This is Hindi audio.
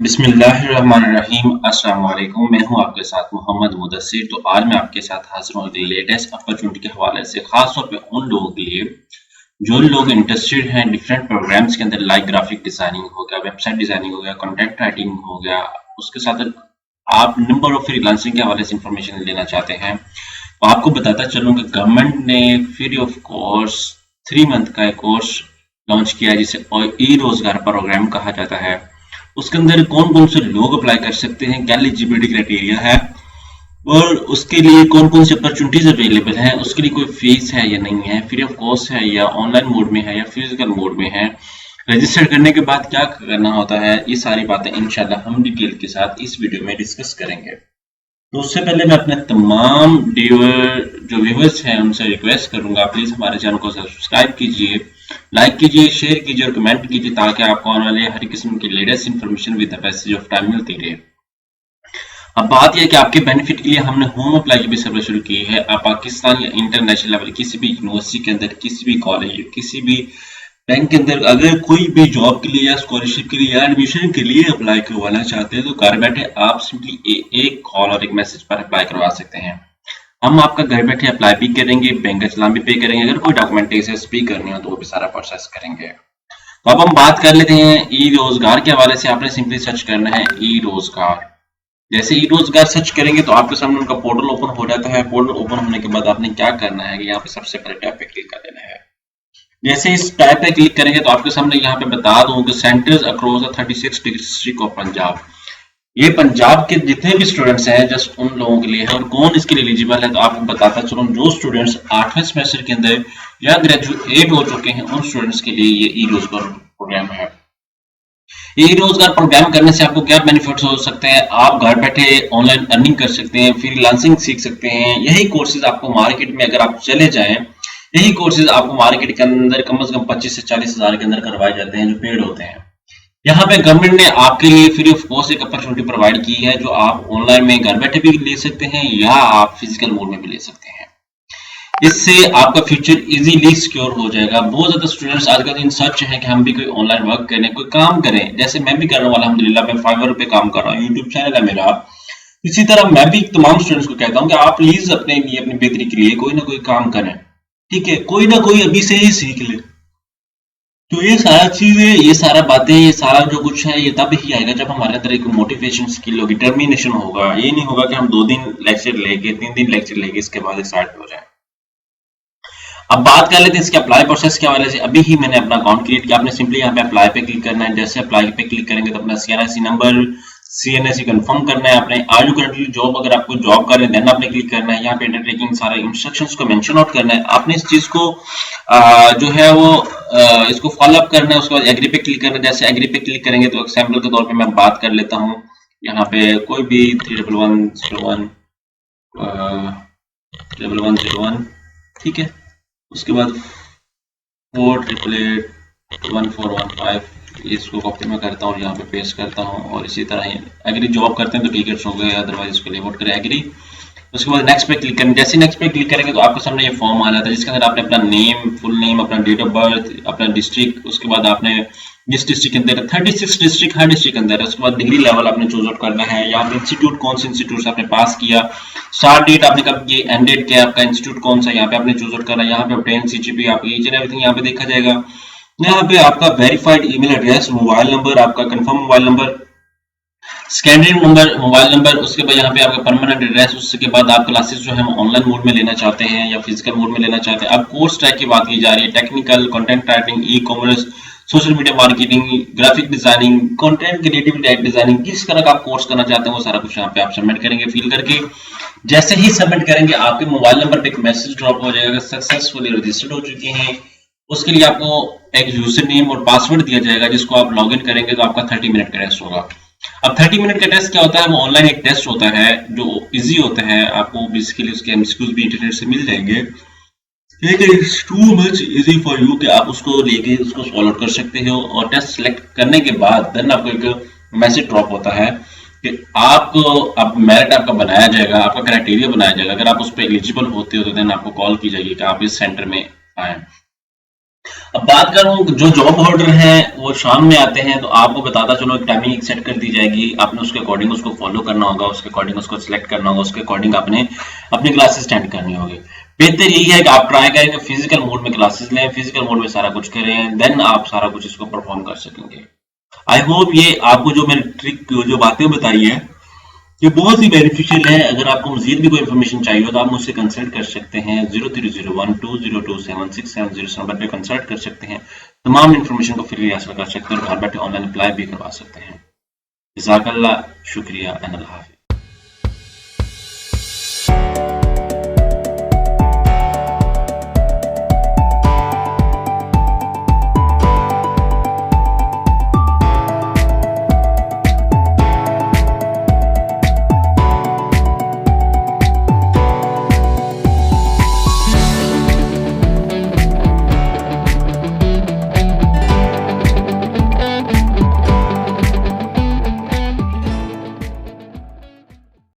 बिस्मिल्लाहिर्रहमानिर्रहीम। अस्सलाम वालेकुम। मैं हूं आपके साथ मोहम्मद मुदस्सिर। तो आज मैं आपके साथ हाजिर हूं लेटेस्ट अपॉर्चुनिटी के हवाले से, खास तौर पे उन लोगों के लिए जो लोग इंटरेस्टेड हैं डिफरेंट प्रोग्राम्स के अंदर, लाइक ग्राफिक डिजाइनिंग हो गया, वेबसाइट डिजाइनिंग हो गया, कंटेंट राइटिंग हो गया। उसके साथ आप नंबर ऑफ फ्रीलांसिंग के हवाले से इंफॉर्मेशन लेना चाहते हैं। तो आपको बताता चलूं कि गवर्नमेंट ने फ्री ऑफ कोर्स 3 मंथ का एक कोर्स लॉन्च किया है जिसे ई रोजगार प्रोग्राम कहा जाता है। उसके अंदर कौन कौन से लोग अप्लाई कर सकते हैं, क्या एलिजिबिलिटी क्राइटेरिया है और उसके लिए कौन कौन सी अपॉर्चुनिटीज अवेलेबल हैं, उसके लिए कोई फीस है या नहीं है, फ्री ऑफ कॉस्ट है या ऑनलाइन मोड में है या फिजिकल मोड में है, रजिस्टर करने के बाद क्या करना होता है, ये सारी बातें इंशाल्लाह हम डिटेल के साथ इस वीडियो में डिस्कस करेंगे। तो उससे पहले मैं अपने तमाम जो व्यूवर्स हैं उनसे रिक्वेस्ट करूंगा, प्लीज हमारे चैनल को सब्सक्राइब कीजिए, लाइक कीजिए, शेयर कीजिए और कमेंट कीजिए ताकि आपको आने वाले हर किस्म की latest information with the passage of time मिलती रहे। अब बात यह है कि आपके बेनिफिट के लिए हमने होम अप्लाई की भी सर्विस शुरू की है। आप पाकिस्तान या इंटरनेशनल लेवल किसी भी यूनिवर्सिटी के अंदर, किसी भी कॉलेज, किसी भी बैंक के अंदर अगर कोई भी जॉब के लिए या स्कॉलरशिप के लिए या एडमिशन के लिए अप्लाई करवाना चाहते हैं तो घर बैठे आप सिंपली एक कॉल और एक मैसेज पर अप्लाई करवा सकते हैं। हम आपका घर बैठे अप्लाई भी करेंगे, बैंक का चलान भी पे करेंगे, अगर कोई डॉक्यूमेंटेशन भी करनी हो तो वो भी सारा प्रोसेस करेंगे। तो अब हम बात कर लेते हैं ई रोजगार के हवाले से। आपने सिंपली सर्च करना है ई रोजगार। जैसे ई रोजगार सर्च करेंगे तो आपके सामने उनका पोर्टल ओपन हो जाता है। पोर्टल ओपन होने के बाद आपने क्या करना है कि यहाँ पे सबसे पहले टैब पे क्लिक कर देना है। जैसे इस टैब पे क्लिक करेंगे तो आपके सामने यहाँ पे बता दूं कि centres across the 36 district of Punjab, ये पंजाब के जितने भी स्टूडेंट्स हैं जस्ट उन लोगों के लिए है। और कौन इसके लिए एलिजिबल है तो आपको बताता चलो, जो स्टूडेंट्स 8वें सेमेस्टर के अंदर या ग्रेजुएट हो चुके हैं उन स्टूडेंट्स के लिए ये ई रोजगार प्रोग्राम है। ई रोजगार प्रोग्राम करने से आपको क्या बेनिफिट्स हो सकते हैं? आप घर बैठे ऑनलाइन अर्निंग कर सकते हैं, फ्रीलांसिंग सीख सकते हैं। यही कोर्सेज आपको मार्केट में अगर आप चले जाएं, यही कोर्सेज आपको मार्केट के अंदर कम से कम 25 से 40 हजार के अंदर करवाए जाते हैं जो पेड होते हैं। यहाँ पे गवर्नमेंट ने आपके लिए फ्री ऑफ कॉस्ट एक अपॉर्चुनिटी प्रोवाइड की है जो आप ऑनलाइन में घर बैठे भी ले सकते हैं या आप फिजिकल मोड में भी ले सकते हैं। इससे आपका फ्यूचर इजीली सिक्योर हो जाएगा। बहुत ज्यादा स्टूडेंट्स आज का दिन सच है कि हम भी कोई ऑनलाइन वर्क करें, कोई काम करें, जैसे मैं भी कर रहा हूँ अल्हम्दुलिल्लाह, मैं फाइवर पे काम कर रहा हूँ, यूट्यूब चैनल है मेरा। इसी तरह मैं भी तमाम स्टूडेंट्स को कहता हूँ कि आप प्लीज अपने लिए, अपनी बेहतरी के लिए कोई ना कोई काम करें, ठीक है, कोई ना कोई अभी से ही सीख ले। तो ये सारा चीजें, ये सारा बातें, ये सारा जो कुछ है ये तब ही आएगा जब हमारे अंदर एक मोटिवेशन स्किल होगी, डिटर्मिनेशन होगा। ये नहीं होगा कि हम 2 दिन लेक्चर लेके, 3 दिन लेक्चर लेके इसके बाद एक्साइट हो जाए। अब बात कर लेते हैं इसके अप्लाई प्रोसेस के हवाले से। अभी ही मैंने अपना अकाउंट क्रिएट किया। आपने सिंपली यहाँ पे अप्लाई पे क्लिक करना है। जैसे अप्लाई पे क्लिक करेंगे तो अपना सीएनआईसी नंबर, सीएनआईसी कंफर्म करना है। आपने आर यू करंटली जॉब, अगर आपको जॉब कर रहे हैं देन आपने क्लिक करना है। यहाँ पे अंडरटेकिंग सारे इंस्ट्रक्शंस को मेंशन आउट करना है। आपने इस चीज को जो है वो इसको फॉलो अप करना है। उसके बाद एग्री पे क्लिक करना है। जैसे एग्री पे क्लिक करेंगे तो एग्जाम्पल के तौर पे मैं बात कर लेता हूँ। यहाँ पे कोई भी 31101 1101, ठीक है। उसके बाद 48881415, इसको कॉपी में करता हूँ और यहाँ पे पेस्ट करता हूँ। और इसी तरह ही एग्री जॉब करते हैं तो टिकट्स हो गए, अदरवाइज इसको लेआउट करें एग्री। उसके बाद नेक्स्ट पे क्लिक करें। जैसे नेक्स्ट पे क्लिक करेंगे तो आपके सामने ये फॉर्म आ जाता है जिसके अंदर आपने अपना नेम, फुल नेम, अपना डेट ऑफ बर्थ, अपना डिस्ट्रिक्ट, उसके बाद आपने जिस डिस्ट्रिक्ट के अंदर 36 डिस्ट्रिक्ट, हर डिस्ट्रिक्ट के अंदर है। उसके बाद डिग्री लेवल आपने चूज आउट करना है। यहाँ पे इंस्टीट्यूट, कौन से इंस्टीट्यूट से आपने पास किया, स्टार्ट डेट आपने कब की, एंड डेट क्या है, आपका इंस्टीट्यूट कौन सा, यहाँ पे आपने चूज आउट करना है। यहाँ पे ऑब्टेन सीजीपी, आपकी ईच एंड एवरीथिंग यहाँ पे देखा जाएगा। यहाँ पे आपका verified email address, mobile number, आपका कंफर्म मोबाइल नंबर, स्कैंडिंग नंबर, मोबाइल नंबर, उसके बाद यहाँ पे आपका परमानेंट एड्रेस। उसके बाद आप क्लासेस जो है ऑनलाइन मोड में लेना चाहते हैं या फिजिकल मोड में लेना चाहते हैं। अब कोर्स ट्रैक की बात की जा रही है, technical, content writing, e commerce, social media marketing, graphic designing, content creative designing, किस तरह का आप कोर्स करना चाहते हैं वो सारा कुछ यहाँ पे आप सबमिट करेंगे फिल करके। जैसे ही सबमिट करेंगे आपके मोबाइल नंबर पे एक मैसेज ड्रॉप हो जाएगा, सक्सेसफुली रजिस्टर्ड हो चुके हैं। उसके लिए आपको एक यूजर नेम और पासवर्ड दिया जाएगा जिसको आप लॉग इन करेंगे तो आपका 30 मिनट का टेस्ट होगा। अब 30 मिनट का टेस्ट क्या होता है? वो ऑनलाइन एक टेस्ट होता है जो इजी होता है। आपको बेसिकली उसके एमसीक्यूज भी इंटरनेट से मिल जाएंगे, लेकिन it's too much easy for you कि आप उसको लेके उसको सॉल्व आउट कर सकते हो। और टेस्ट सेलेक्ट करने के बाद देन आपको एक मैसेज ड्रॉप होता है कि आपको अब मेरिट आपका बनाया जाएगा, आपका क्राइटेरिया बनाया जाएगा। अगर आप उस पर एलिजिबल होते हो तो देन आपको कॉल की जाएगी कि आप इस सेंटर में आए। अब बात करूं जो जॉब होल्डर हैं वो शाम में आते हैं तो आपको बताता चलो एक टाइमिंग सेट कर दी जाएगी, आपने उसके अकॉर्डिंग उसको फॉलो करना होगा, उसके अकॉर्डिंग उसको सिलेक्ट करना होगा, उसके अकॉर्डिंग आपने अपनी क्लासेस अटेंड करनी होगी। बेहतर यही है कि आप ट्राई करें कि फिजिकल मोड में क्लासेस लें, फिजिकल मोड में सारा कुछ करें, देन आप सारा कुछ इसको परफॉर्म कर सकेंगे। आई होप ये आपको जो मैंने ट्रिक जो बातें बताई है ये बहुत ही बेनिफिशियल है। अगर आपको मजीद भी कोई इन्फॉर्मेशन चाहिए हो तो आप मुझसे कंसल्ट कर सकते हैं, 0301202767 नंबर पे कंसल्ट कर सकते हैं। तमाम इन्फॉर्मेशन को फ्री हासिल कर सकते हैं और घर बैठे ऑनलाइन अप्लाई भी करवा सकते हैं। जज़ाकल्लाह, शुक्रिया एंड अल्लाह हाफ़िज़।